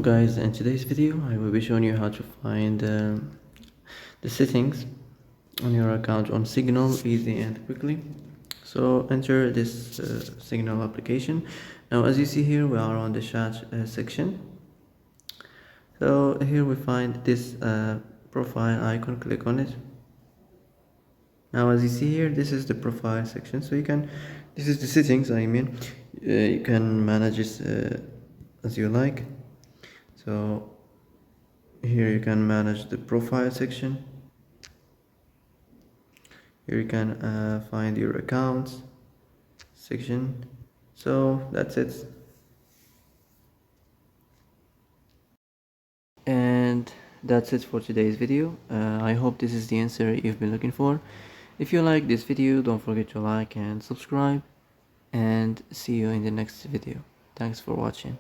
Guys, in today's video I will be showing you how to find the settings on your account on Signal easy and quickly. So enter this Signal application. Now as you see here, we are on the chat section. So here we find this profile icon. Click on it. Now as you see here, this is the profile section, so this is the settings. You can manage this as you like. So here you can manage the profile section. Here you can find your accounts section. So that's it. And that's it for today's video. I hope this is the answer you've been looking for. If you like this video, don't forget to like and subscribe, and see you in the next video. Thanks for watching.